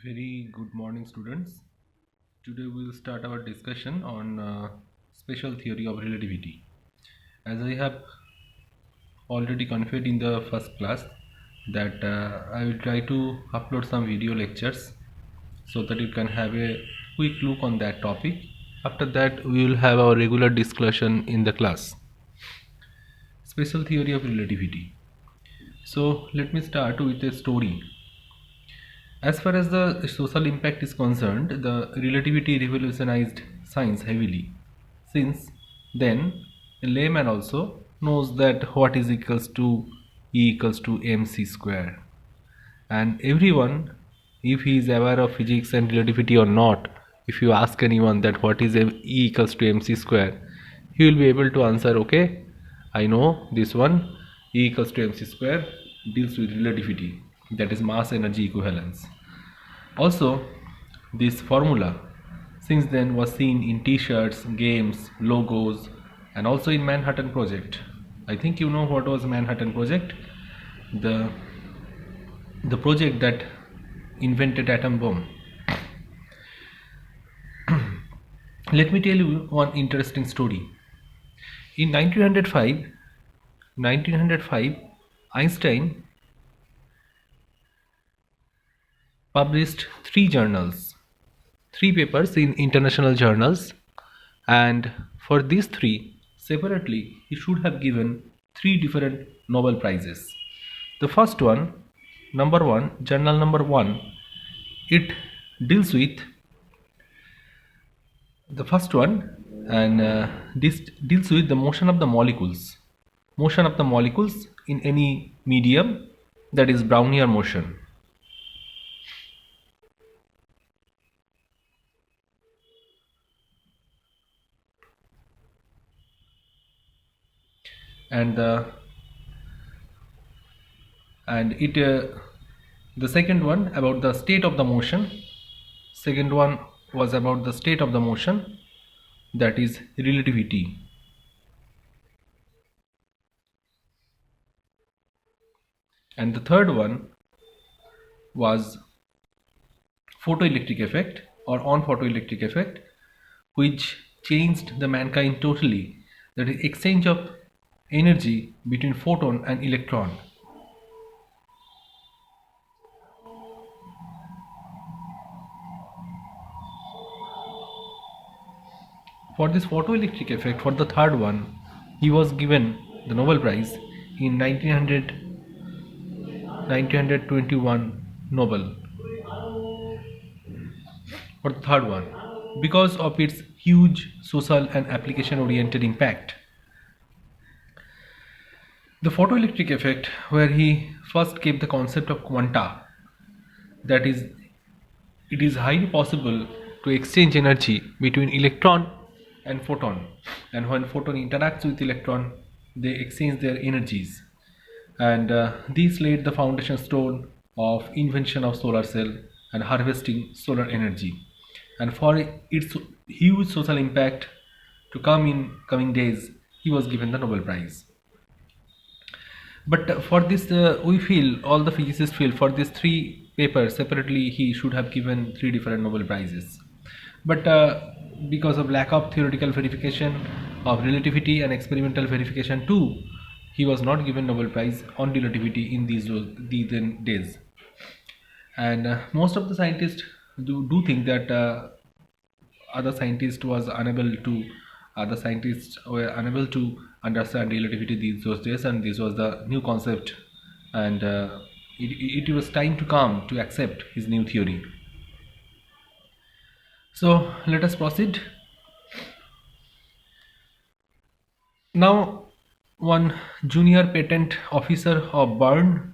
Very good morning, students. Today we will start our discussion on special theory of relativity. As I have already conveyed in the first class, that I will try to upload some video lectures so that you can have a quick look on that topic. After that, we will have our regular discussion in the class. Special theory of relativity. So let me start with a story. As far as the social impact is concerned, the relativity revolutionized science heavily. Since then, a layman also knows that what is equals to E equals to mc square. And everyone, if he is aware of physics and relativity or not, if you ask anyone that what is E equals to mc square, he will be able to answer, okay, I know this one, E equals to mc square deals with relativity, that is mass energy equivalence. Also, this formula since then was seen in t-shirts, games, logos, and also in Manhattan Project. I think you know what was Manhattan Project? The the project that invented atom bomb. Let me tell you one interesting story. In 1905, Einstein published three papers in international journals, and for these three separately he should have given three different Nobel Prizes. The first one, journal number one, it deals with the first one, and this deals with the motion of the molecules in any medium, that is Brownian motion. And it the second one about the state of the motion. Second one was about the state of the motion, that is relativity. And the third one was photoelectric effect or on photoelectric effect, which changed the mankind totally, that is exchange of energy between photon and electron. For this photoelectric effect, for the third one, he was given the Nobel Prize in 1921 Nobel for the third one, because of its huge social and application oriented impact. The photoelectric effect, where he first gave the concept of quanta, that is, it is highly possible to exchange energy between electron and photon, and when photon interacts with electron, they exchange their energies, and these laid the foundation stone of invention of solar cell and harvesting solar energy. And for its huge social impact to come in coming days, he was given the Nobel Prize. But for this, we feel, all the physicists feel, for these three papers separately, he should have given three different Nobel Prizes. But because of lack of theoretical verification of relativity and experimental verification too, he was not given Nobel Prize on relativity in these days. And most of the scientists do think that other scientists was unable to other scientists were unable to understand relativity those days, and this was the new concept, and it was time to come to accept his new theory. So let us proceed. Now, one junior patent officer of Bern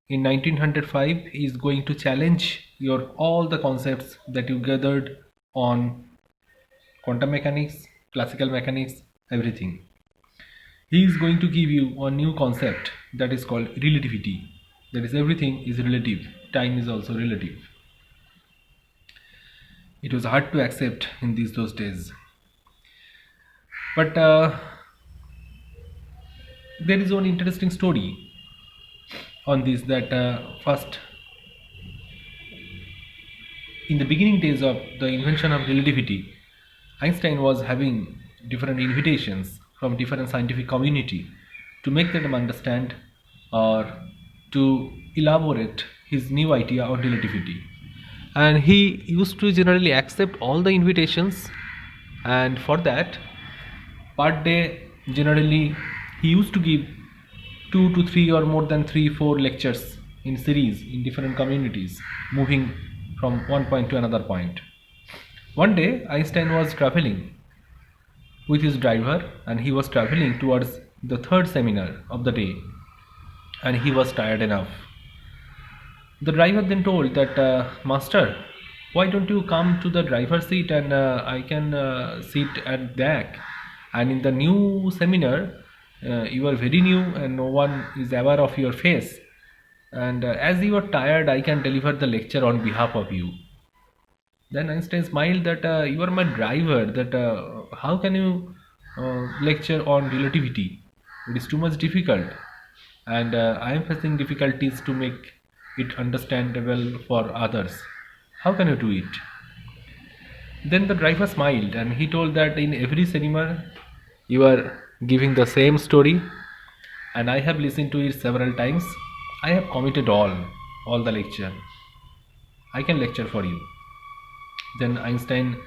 in 1905 is going to challenge your all the concepts that you gathered on quantum mechanics, classical mechanics, everything. He is going to give you a new concept that is called relativity. That is, everything is relative, time is also relative. It was hard to accept in those days. But there is one interesting story on this, that first in the beginning days of the invention of relativity, Einstein was having different invitations from different scientific community to make them understand or to elaborate his new idea on relativity. And he used to generally accept all the invitations, and for that per day generally he used to give 2 to 3 or more than 3-4 lectures in series in different communities, moving from one point to another point. One day Einstein was traveling with his driver, and he was traveling towards the third seminar of the day, and he was tired enough. The driver then told that, Master, why don't you come to the driver's seat and I can sit at back? And in the new seminar, you are very new and no one is aware of your face. And as you are tired, I can deliver the lecture on behalf of you. Then Einstein smiled that, you are my driver, that how can you lecture on relativity? It is too much difficult, and I am facing difficulties to make it understandable for others. How can you do it? Then the driver smiled and he told that in every seminar you are giving the same story, and I have listened to it several times. I have committed all the lecture. I can lecture for you. Then Einstein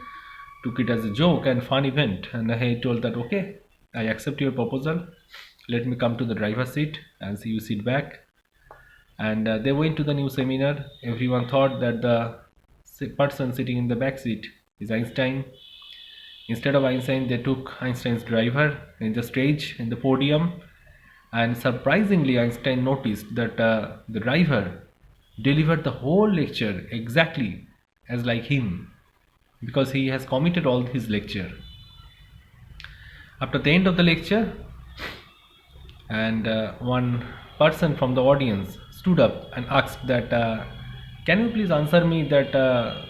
took it as a joke and fun event, and he told that, okay, I accept your proposal. Let me come to the driver's seat and see you sit back. And they went to the new seminar. Everyone thought that the person sitting in the back seat is Einstein. Instead of Einstein, they took Einstein's driver in the stage, in the podium, and surprisingly Einstein noticed that the driver delivered the whole lecture exactly as like him, because he has committed all his lecture. After the end of the lecture, and one person from the audience stood up and asked that, can you please answer me that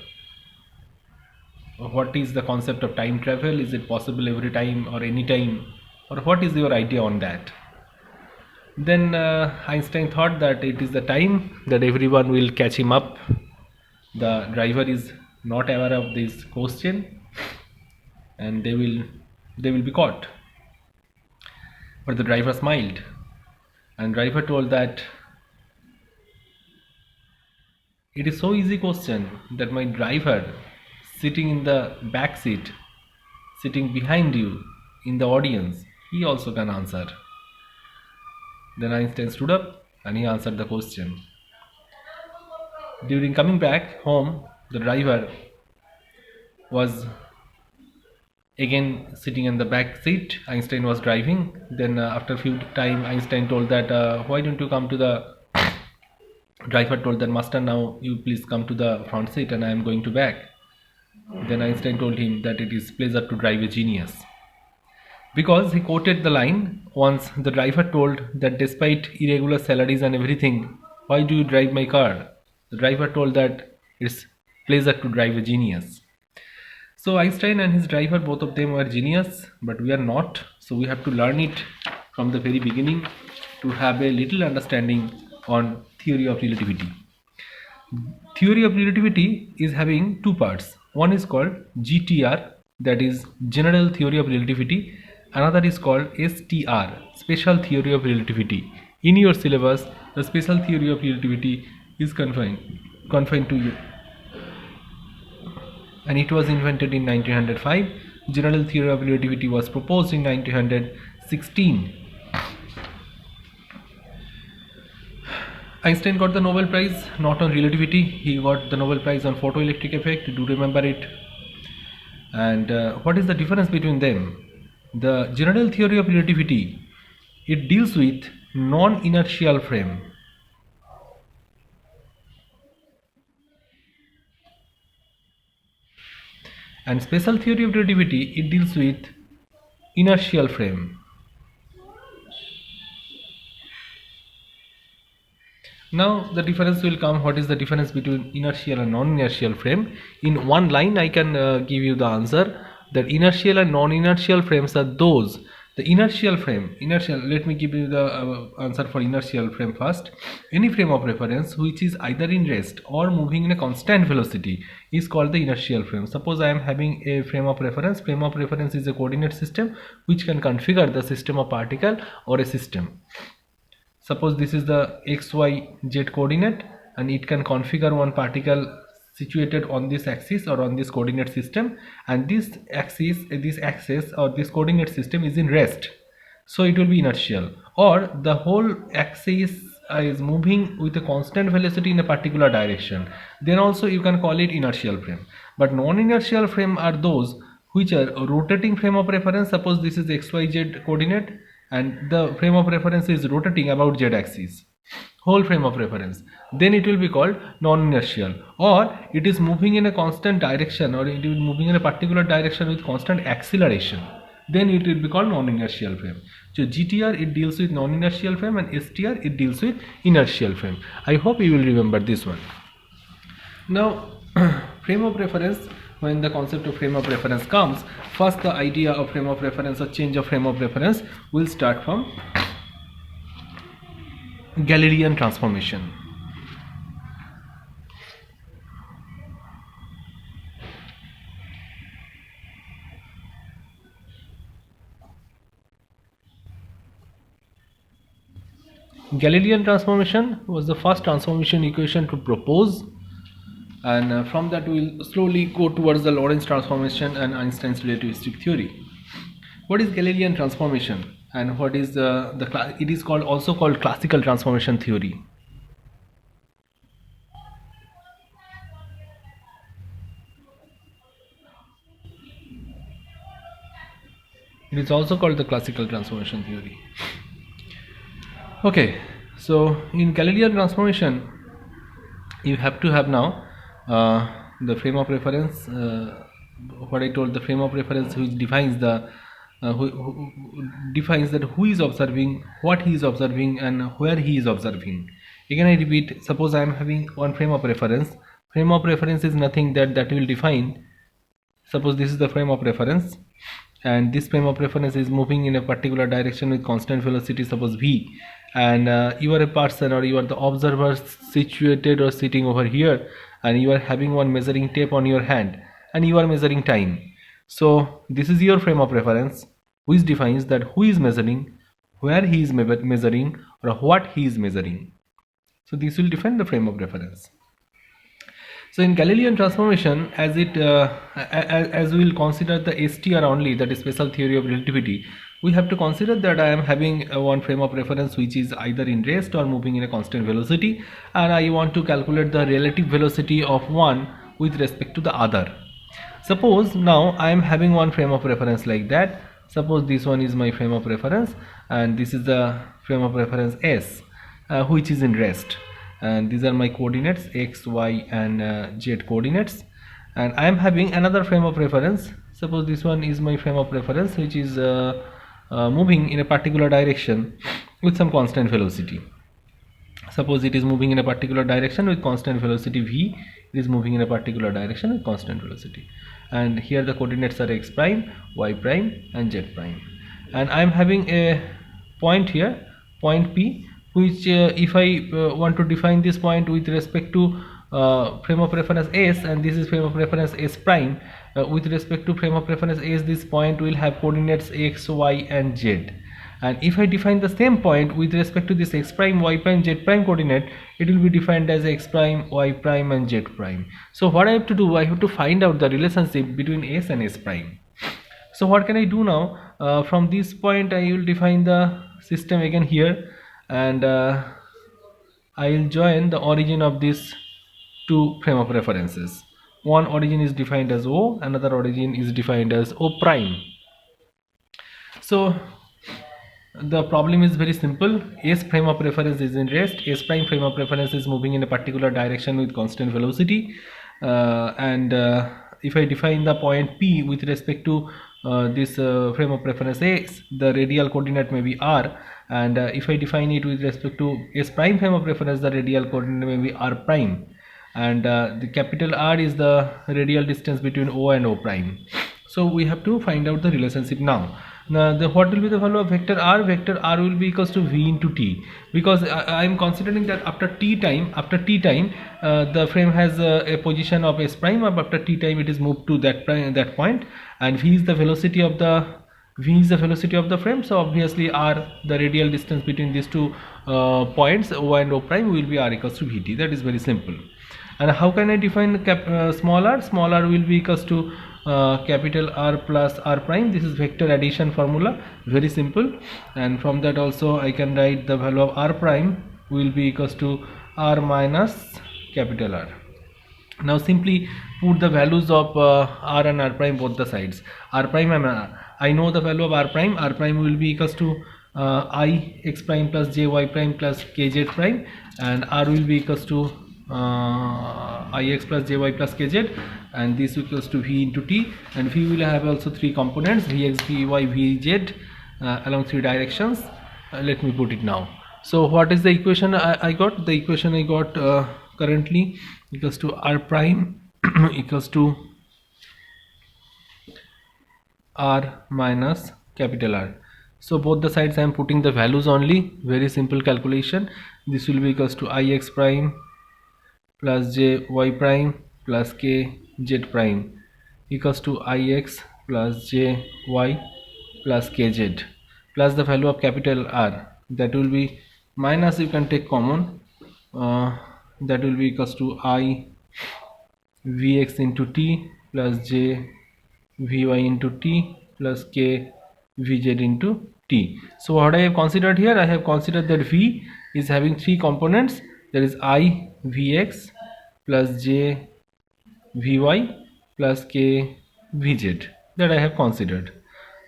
what is the concept of time travel? Is it possible every time or any time, or what is your idea on that? Then Einstein thought that it is the time that everyone will catch him up. The driver is not aware of this question, and they will be caught. But the driver smiled, and driver told that it is so easy question that my driver sitting in the back seat, sitting behind you in the audience, he also can answer. Then Einstein stood up and he answered the question. During coming back home, the driver was again sitting in the back seat. Einstein was driving. Then after a few time, Einstein told that, why don't you come to the driver told that, Master, now you please come to the front seat and I am going to back. Then Einstein told him that it is pleasure to drive a genius, because he quoted the line once. The driver told that despite irregular salaries and everything, why do you drive my car? The driver told that it's pleasure to drive a genius. So Einstein and his driver, both of them were genius, but we are not. So we have to learn it from the very beginning to have a little understanding on theory of relativity. Theory of relativity is having two parts. One is called GTR, that is General Theory of Relativity. Another is called STR, Special Theory of Relativity. In your syllabus, the Special Theory of Relativity is confined to you, and it was invented in 1905. General Theory of Relativity was proposed in 1916. Einstein got the Nobel Prize not on relativity, he got the Nobel Prize on photoelectric effect. Do remember it. And what is the difference between them? The General Theory of Relativity, it deals with non-inertial frame. And Special Theory of Relativity, it deals with inertial frame. Now the difference will come. What is the difference between inertial and non-inertial frame? In one line I can give you the answer, that inertial and non-inertial frames are those The inertial frame, let me give you the answer for inertial frame first. Any frame of reference which is either in rest or moving in a constant velocity is called the inertial frame. Suppose I am having a frame of reference. Frame of reference is a coordinate system which can configure the system of particle or a system. Suppose this is the x, y, z coordinate, and it can configure one particle situated on this axis or on this coordinate system, and this axis or this coordinate system is in rest, so it will be inertial. Or the whole axis is moving with a constant velocity in a particular direction, then also you can call it inertial frame. But non-inertial frame are those which are rotating frame of reference. Suppose this is xyz coordinate and the frame of reference is rotating about z axis, whole frame of reference, then it will be called non-inertial. Or it is moving in a constant direction, or it is moving in a particular direction with constant acceleration, then it will be called non-inertial frame. So GTR, it deals with non-inertial frame, and STR, it deals with inertial frame. I hope you will remember this one. Now frame of reference, when the concept of frame of reference comes, first the idea of frame of reference or change of frame of reference will start from Galilean transformation. Galilean transformation was the first transformation equation to propose, and from that we will slowly go towards the Lorentz transformation and Einstein's relativistic theory. What is Galilean transformation, and what is it is also called classical transformation theory. It is also called the classical transformation theory. Okay, so in Galilean transformation you have to have now the frame of reference, what I told, the frame of reference which defines the who defines that who is observing, what he is observing, and where he is observing. Again I repeat, suppose I am having one frame of reference. Frame of reference is nothing that will define. Suppose this is the frame of reference, and this frame of reference is moving in a particular direction with constant velocity, suppose v, and you are a person, or you are the observer situated or sitting over here, and you are having one measuring tape on your hand and you are measuring time. So this is your frame of reference which defines that who is measuring, where he is measuring, or what he is measuring. So this will define the frame of reference. So in Galilean transformation, as we will consider the STR only, that is special theory of relativity, we have to consider that I am having one frame of reference which is either in rest or moving in a constant velocity, and I want to calculate the relative velocity of one with respect to the other. Suppose now I am having one frame of reference like that. Suppose this one is my frame of reference, and this is the frame of reference S, which is in rest, and these are my coordinates x, y, and z coordinates. And I am having another frame of reference. Suppose this one is my frame of reference which is moving in a particular direction with some constant velocity. Suppose it is moving in a particular direction with constant velocity v, it is moving in a particular direction with constant velocity, and here the coordinates are x prime, y prime, and z prime. And I am having a point here, point P, which if I want to define this point with respect to frame of reference S, and this is frame of reference S prime, with respect to frame of reference S, this point will have coordinates x, y, and z. And if I define the same point with respect to this x prime, y prime, z prime coordinate, it will be defined as x prime, y prime, and z prime. So what I have to do, I have to find out the relationship between S and S prime. So what can I do now? From this point I will define the system again here, and I will join the origin of these two frame of references. One origin is defined as O, another origin is defined as O prime. So the problem is very simple. S frame of reference is in rest, S prime frame of reference is moving in a particular direction with constant velocity, and if I define the point P with respect to this frame of reference S, the radial coordinate may be R, and if I define it with respect to S prime frame of reference, the radial coordinate may be R prime, and the capital R is the radial distance between O and O prime. So we have to find out the relationship now. Now, what will be the value of vector r? Vector r will be equals to v into t, because I am considering that after t time, the frame has a position of s prime, or after t time it is moved to that point, and v is the velocity of the frame. So obviously r, the radial distance between these two points o and o prime, will be r equals to vt. That is very simple. And how can I define small r? Small r will be equals to capital R plus r prime. This is vector addition formula, very simple. And from that also I can write the value of r prime will be equals to r minus capital R. Now simply put the values of r and r prime both the sides. R prime, I know the value of r prime. R prime will be equals to I x prime plus j y prime plus k z prime, and r will be equals to ix plus jy plus kz, and this equals to v into t, and v will have also three components, vx, vy, vz, along three directions. Let me put it now. So what is the equation I got? The equation I got currently equals to r prime equals to r minus capital R. So both the sides I am putting the values only, very simple calculation. This will be equals to ix prime plus j y prime plus k z prime equals to ix plus j y plus kz plus the value of capital R, that will be minus, you can take common, that will be equals to I vx into t plus j vy into t plus k vz into t. So what I have considered here, I have considered that v is having three components, there is I vx plus j vy plus k vz, that I have considered.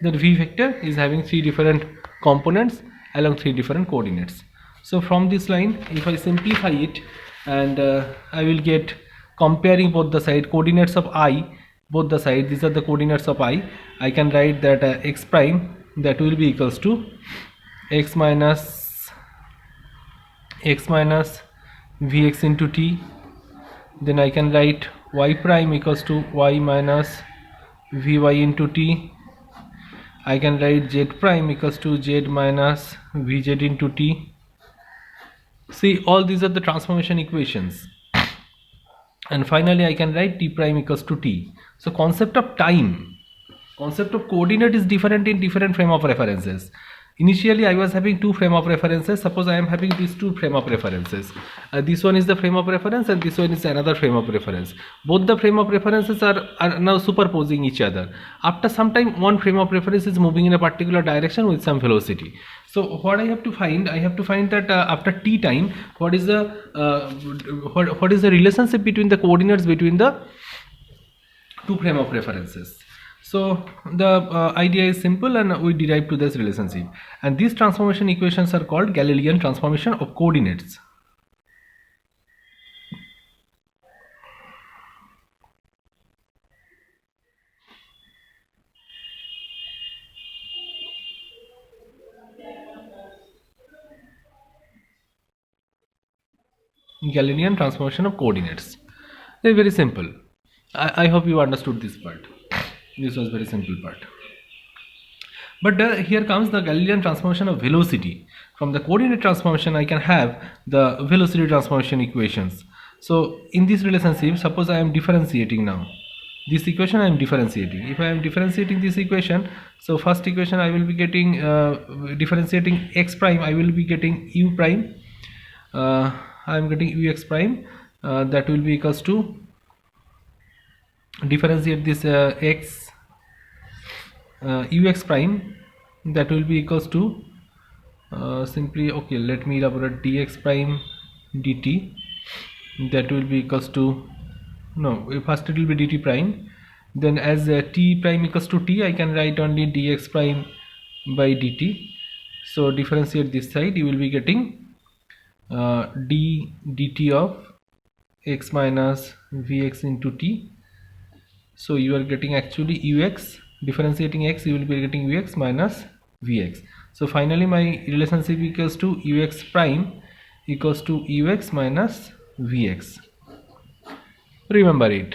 That v vector is having three different components along three different coordinates. So from this line, if I simplify it, and I will get, comparing both the side coordinates of I, both the sides, these are the coordinates of I can write that x prime, that will be equals to x minus vx into t. Then I can write y prime equals to y minus vy into t. I can write z prime equals to z minus vz into t. See, all these are the transformation equations. And finally I can write t prime equals to t. So concept of time, concept of coordinate is different in different frame of references. Initially I was having two frame of references. Suppose I am having these two frame of references. This one is the frame of reference and this one is another frame of reference. Both the frame of references are now superposing each other. After some time, one frame of reference is moving in a particular direction with some velocity. So what I have to find, that after t time, what is the relationship between the coordinates between the two frame of references. So the idea is simple, and we derive to this relationship, and these transformation equations are called Galilean transformation of coordinates. Galilean transformation of coordinates. They are very simple. I hope you understood this part. This was very simple part. But here comes the Galilean transformation of velocity. From the coordinate transformation I can have the velocity transformation equations. So in this relationship, suppose I am differentiating now. This equation I am differentiating. If I am differentiating this equation, so first equation I will be getting, differentiating x prime, I will be getting u prime. I am getting ux prime, that will be equals to, differentiate this x ux prime, that will be equals to simply, okay, let me elaborate, dx prime dt, that will be equals to, no, first it will be dt prime, then as t prime equals to t, I can write only dx prime by dt. So differentiate this side, you will be getting d dt of x minus vx into t. So you are getting actually ux, differentiating x, you will be getting ux minus vx. So finally my relationship equals to ux prime equals to ux minus vx. Remember it.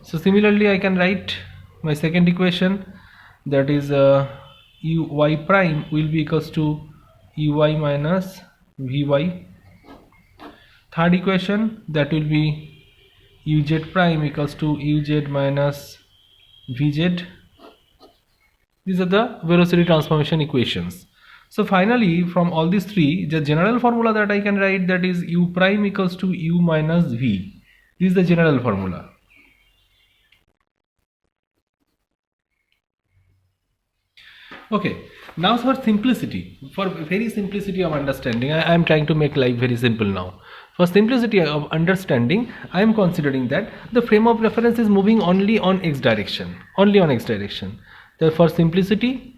So similarly I can write my second equation, that is uy prime will be equals to uy minus vy. Third equation, that will be uz prime equals to uz minus vz. These are the velocity transformation equations. So finally, from all these three, the general formula that I can write, that is u prime equals to u minus v. This is the general formula. Okay, now for simplicity, for very simplicity of understanding, I am trying to make life very simple now. For simplicity of understanding, I am considering that the frame of reference is moving only on x direction, only on x direction. Therefore, simplicity,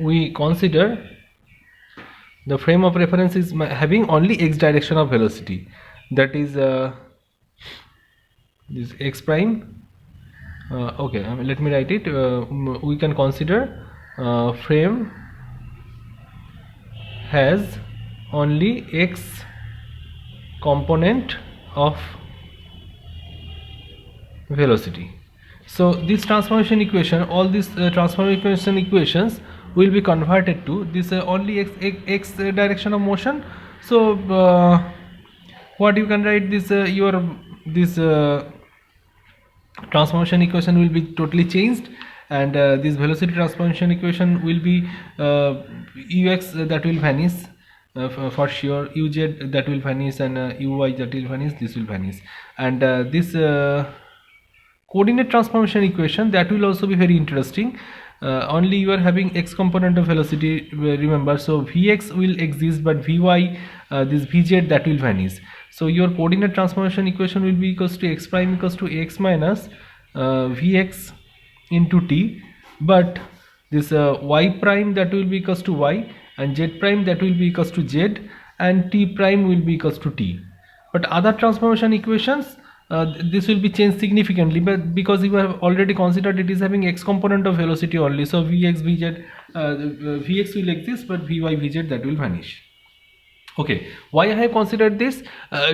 we consider the frame of reference is having only x direction of velocity, that is this x prime. Okay, let me write it. We can consider frame has only x component of velocity. So this transformation equation, all these transformation equations will be converted to this only x direction of motion. So what you can write, this transformation equation will be totally changed, and this velocity transformation equation will be ux that will vanish for sure, uz that will vanish, and uy that will vanish, this will vanish, and this coordinate transformation equation, that will also be very interesting. Only you are having x component of velocity, remember, so vx will exist, but vy, this vz, that will vanish. So your coordinate transformation equation will be equals to x prime equals to x minus vx into t, but this y prime, that will be equals to y, and z prime, that will be equals to z, and t prime will be equals to t. But other transformation equations, this will be changed significantly, but because you have already considered it is having x component of velocity only, so vx vz, vx will exist, but vy vz, that will vanish. Okay, why I have considered this?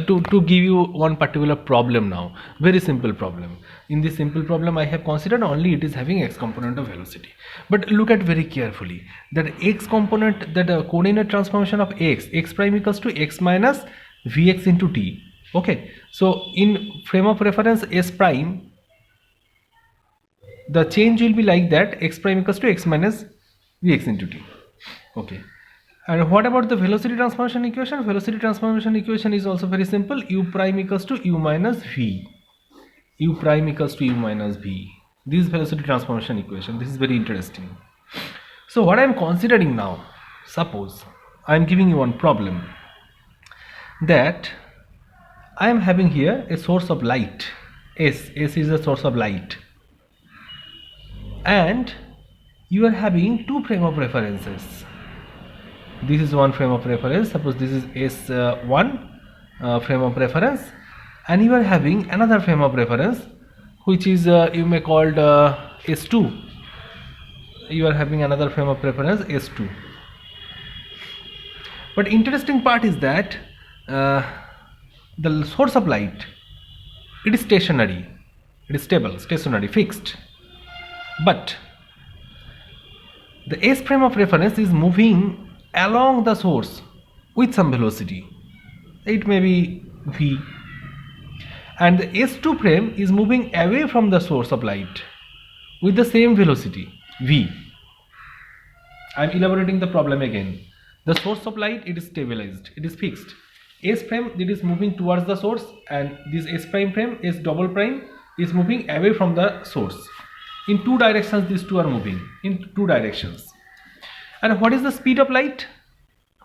To give you one particular problem now, very simple problem. In this simple problem, I have considered only it is having x component of velocity. But look at very carefully that x component, that coordinate transformation of x prime equals to x minus vx into t. Okay, so in frame of reference s prime, the change will be like that, x prime equals to x minus vx into t. Okay. And what about the velocity transformation equation? Velocity transformation equation is also very simple. U prime equals to u minus v. U prime equals to u minus v. This velocity transformation equation. This is very interesting. So what I am considering now, suppose I am giving you one problem, that I am having here a source of light. S is a source of light, and you are having two frame of references. This is one frame of reference, suppose this is S1 frame of reference, and you are having another frame of reference, which is you may called S2. You are having another frame of reference S2. But interesting part is that the source of light, it is stationary, it is stable, stationary, fixed, but the S frame of reference is moving along the source with some velocity, it may be v, and the S2 frame is moving away from the source of light with the same velocity v. I am elaborating the problem again. The source of light, it is stabilized, it is fixed. S frame, it is moving towards the source, and this S prime frame, S double prime, is moving away from the source. In two directions, these two are moving in two directions. And what is the speed of light?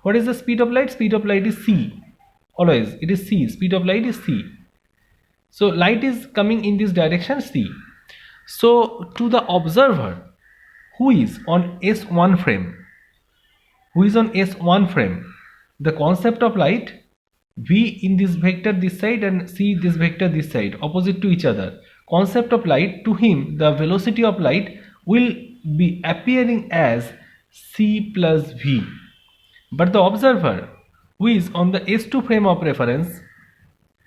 What is the speed of light? Speed of light is c. Always it is c. Speed of light is c. So light is coming in this direction c. So to the observer who is on S1 frame, the concept of light, v in this vector this side and c this vector this side, opposite to each other, concept of light, to him the velocity of light will be appearing as c plus v. But the observer who is on the S2 frame of reference,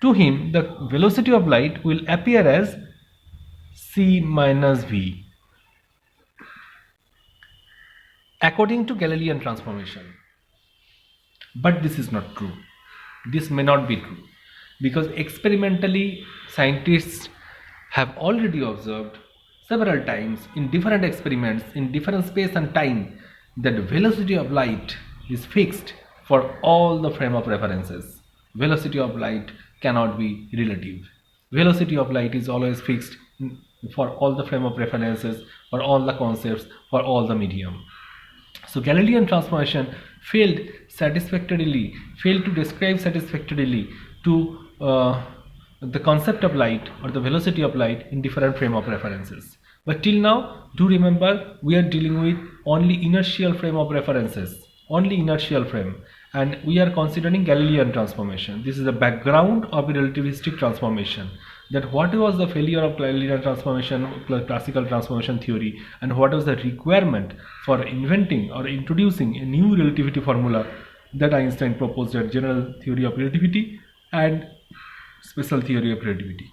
to him the velocity of light will appear as c minus v according to Galilean transformation. But this is not true. This may not be true, because experimentally scientists have already observed several times in different experiments in different space and time that the velocity of light is fixed for all the frame of references. Velocity of light cannot be relative. Velocity of light is always fixed for all the frame of references, for all the concepts, for all the medium. So Galilean transformation failed to describe satisfactorily to the concept of light or the velocity of light in different frame of references. But till now, do remember, we are dealing with only inertial frame of references, only inertial frame, and we are considering Galilean transformation. This is the background of a relativistic transformation. That what was the failure of Galilean transformation, classical transformation theory, and what was the requirement for inventing or introducing a new relativity formula that Einstein proposed at general theory of relativity and special theory of relativity.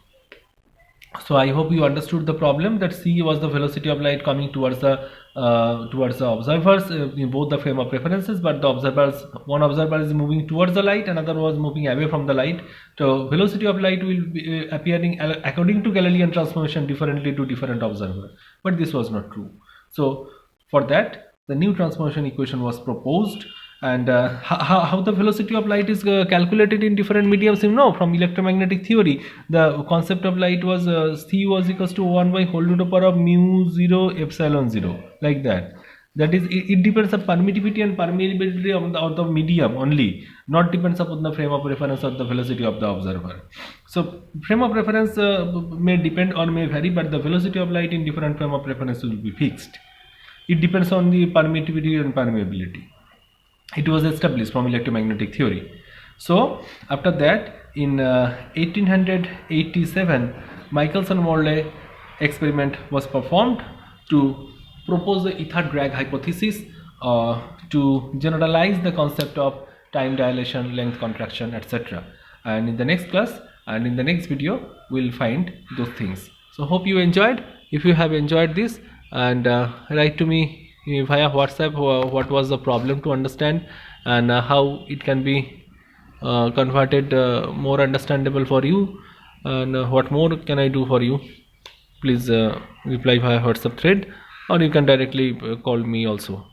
So I hope you understood the problem, that c was the velocity of light coming towards the observers in both the frame of references, but one observer is moving towards the light, another was moving away from the light. So velocity of light will be appearing according to Galilean transformation differently to different observer, but this was not true. So for that, the new transformation equation was proposed. And how the velocity of light is calculated in different mediums, you know, from electromagnetic theory, the concept of light was c was equals to 1 by whole to the power of mu 0 epsilon 0, like that. That is, it depends on permittivity and permeability of the medium only, not depends upon the frame of reference or the velocity of the observer. So frame of reference may depend or may vary, but the velocity of light in different frame of reference will be fixed. It depends on the permittivity and permeability. It was established from electromagnetic theory. So after that, in 1887, Michelson-Morley experiment was performed to propose the ether drag hypothesis to generalize the concept of time dilation, length contraction, etc. And in the next class and in the next video, we'll find those things. So hope you enjoyed. If you have enjoyed this, and write to me via WhatsApp what was the problem to understand, and how it can be converted more understandable for you, and what more can I do for you. Please reply via WhatsApp thread, or you can directly call me also.